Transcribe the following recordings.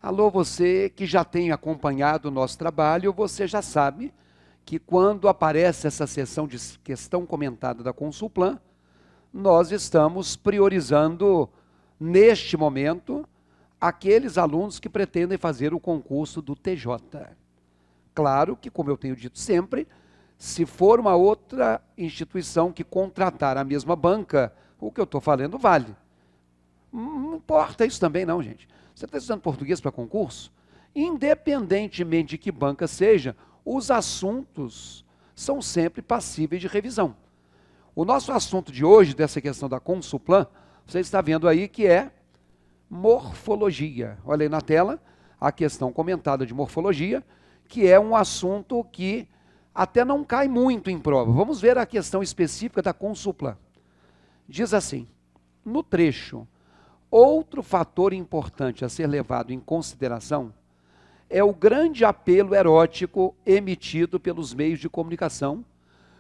Alô, você que já tem acompanhado o nosso trabalho, você já sabe que quando aparece essa seção de questão comentada da Consulplan, nós estamos priorizando, neste momento, aqueles alunos que pretendem fazer o concurso do TJ. Claro que, como eu tenho dito sempre, se for uma outra instituição que contratar a mesma banca, o que eu estou falando vale. Não importa isso também não, gente. Você está estudando português para concurso? Independentemente de que banca seja, os assuntos são sempre passíveis de revisão. O nosso assunto de hoje, dessa questão da Consulplan, você está vendo aí que é morfologia. Olha aí na tela, a questão comentada de morfologia, que é um assunto que até não cai muito em prova. Vamos ver a questão específica da Consulplan. Diz assim, no trecho, outro fator importante a ser levado em consideração é o grande apelo erótico emitido pelos meios de comunicação,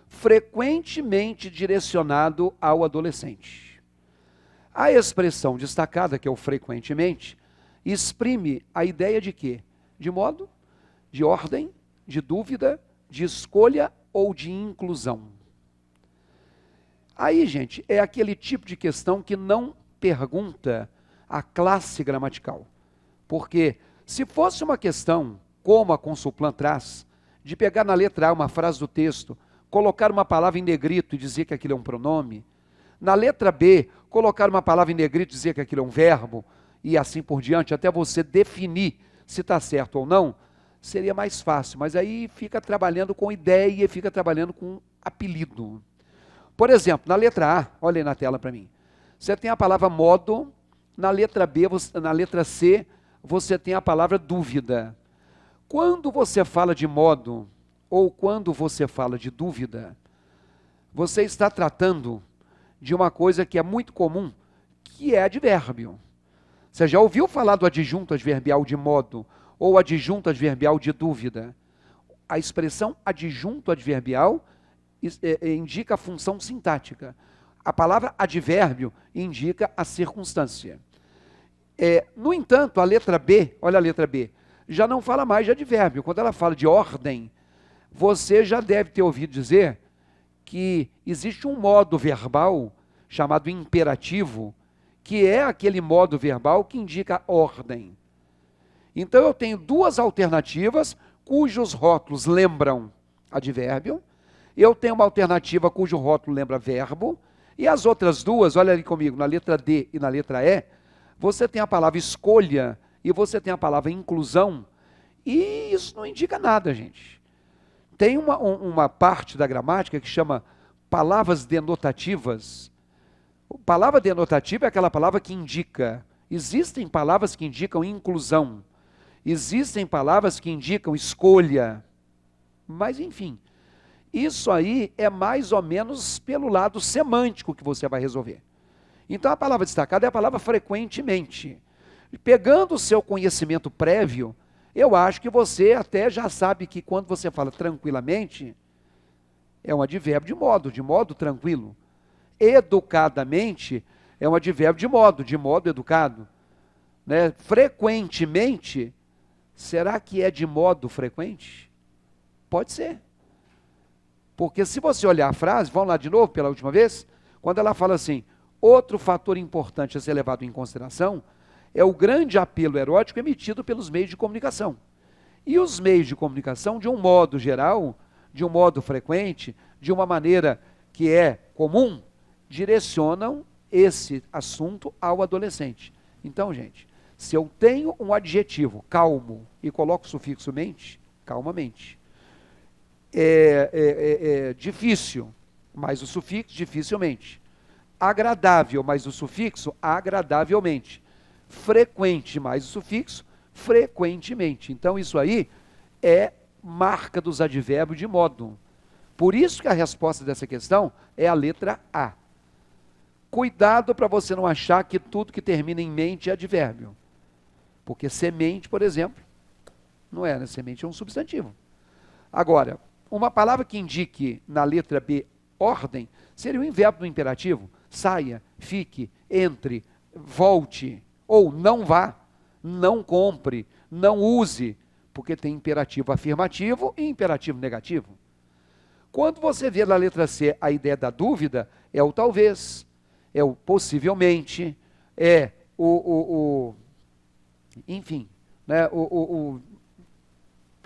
frequentemente direcionado ao adolescente. A expressão destacada, que é o frequentemente, exprime a ideia de quê? De modo, de ordem, de dúvida, de escolha ou de inclusão. Aí, gente, é aquele tipo de questão que não pergunta a classe gramatical. Porque se fosse uma questão, como a Consulplan traz, de pegar na letra A uma frase do texto, colocar uma palavra em negrito e dizer que aquilo é um pronome, na letra B, colocar uma palavra em negrito e dizer que aquilo é um verbo, e assim por diante, até você definir se está certo ou não, seria mais fácil. Mas aí fica trabalhando com ideia, fica trabalhando com apelido. Por exemplo, na letra A, olha aí na tela para mim, você tem a palavra modo, na letra B, na letra C, você tem a palavra dúvida. Quando você fala de modo, ou quando você fala de dúvida, você está tratando de uma coisa que é muito comum, que é advérbio. Você já ouviu falar do adjunto adverbial de modo, ou adjunto adverbial de dúvida? A expressão adjunto adverbial indica a função sintática. A palavra advérbio indica a circunstância. No entanto, a letra B, olha a letra B, já não fala mais de advérbio. Quando ela fala de ordem, você já deve ter ouvido dizer que existe um modo verbal chamado imperativo, que é aquele modo verbal que indica ordem. Então eu tenho duas alternativas cujos rótulos lembram advérbio, eu tenho uma alternativa cujo rótulo lembra verbo, e as outras duas, olha ali comigo, na letra D e na letra E, você tem a palavra escolha e você tem a palavra inclusão, e isso não indica nada, gente. Tem uma parte da gramática que chama palavras denotativas. Palavra denotativa é aquela palavra que indica. Existem palavras que indicam inclusão. Existem palavras que indicam escolha. Mas, enfim, isso aí é mais ou menos pelo lado semântico que você vai resolver. Então, a palavra destacada é a palavra frequentemente. Pegando o seu conhecimento prévio, eu acho que você até já sabe que quando você fala tranquilamente, é um advérbio de modo tranquilo. Educadamente, é um advérbio de modo educado. Né? Frequentemente, será que é de modo frequente? Pode ser. Porque se você olhar a frase, vamos lá de novo pela última vez, quando ela fala assim, outro fator importante a ser levado em consideração é o grande apelo erótico emitido pelos meios de comunicação. E os meios de comunicação, de um modo geral, de um modo frequente, de uma maneira que é comum, direcionam esse assunto ao adolescente. Então, gente, se eu tenho um adjetivo calmo e coloco o sufixo mente, calmamente. Difícil, mais o sufixo dificilmente. Agradável, mais o sufixo agradavelmente. Frequente, mais o sufixo frequentemente. Então, isso aí é marca dos advérbios de modo. Por isso que a resposta dessa questão é a letra A. Cuidado para você não achar que tudo que termina em mente é advérbio. Porque semente, por exemplo, não é, né? Semente é um substantivo. Agora, uma palavra que indique na letra B ordem, seria o inverbo do imperativo. Saia, fique, entre, volte ou não vá. não compre, não use, porque tem imperativo afirmativo e imperativo negativo. Quando você vê na letra C a ideia da dúvida, é o talvez, é o possivelmente, é enfim, né,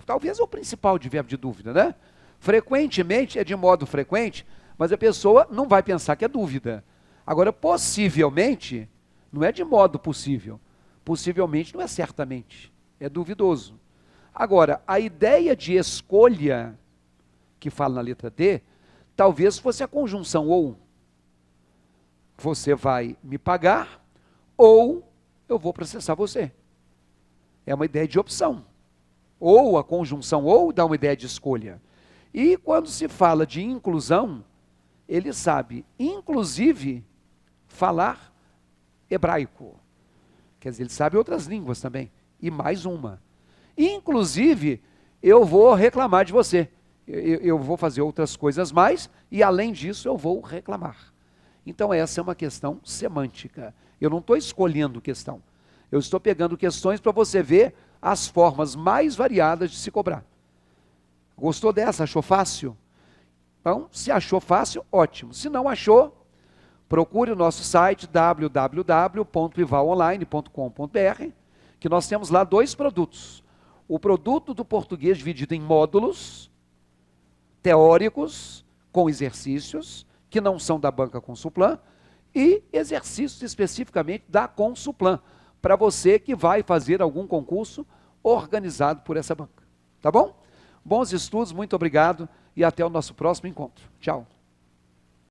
talvez é o principal de verbo de dúvida, né? Frequentemente é de modo frequente, mas a pessoa não vai pensar que é dúvida. Agora, possivelmente, não é de modo possível. Possivelmente não é certamente, é duvidoso. Agora, a ideia de escolha, que fala na letra D, talvez fosse a conjunção ou. Você vai me pagar ou eu vou processar você. É uma ideia de opção. Ou a conjunção ou dá uma ideia de escolha. E quando se fala de inclusão, ele sabe, inclusive, falar hebraico. Quer dizer, ele sabe outras línguas também. E mais uma. Inclusive, eu vou reclamar de você. Eu vou fazer outras coisas mais e, além disso, eu vou reclamar. Então, essa é uma questão semântica. Eu não estou escolhendo questão. Eu estou pegando questões para você ver as formas mais variadas de se cobrar. Gostou dessa? Achou fácil? Então, se achou fácil, ótimo. Se não achou, procure o nosso site www.ivalonline.com.br, que nós temos lá 2 produtos. O produto do português dividido em módulos teóricos, com exercícios, que não são da banca Consulplan, e exercícios especificamente da Consulplan, para você que vai fazer algum concurso organizado por essa banca. Tá bom? Bons estudos, muito obrigado e até o nosso próximo encontro. Tchau.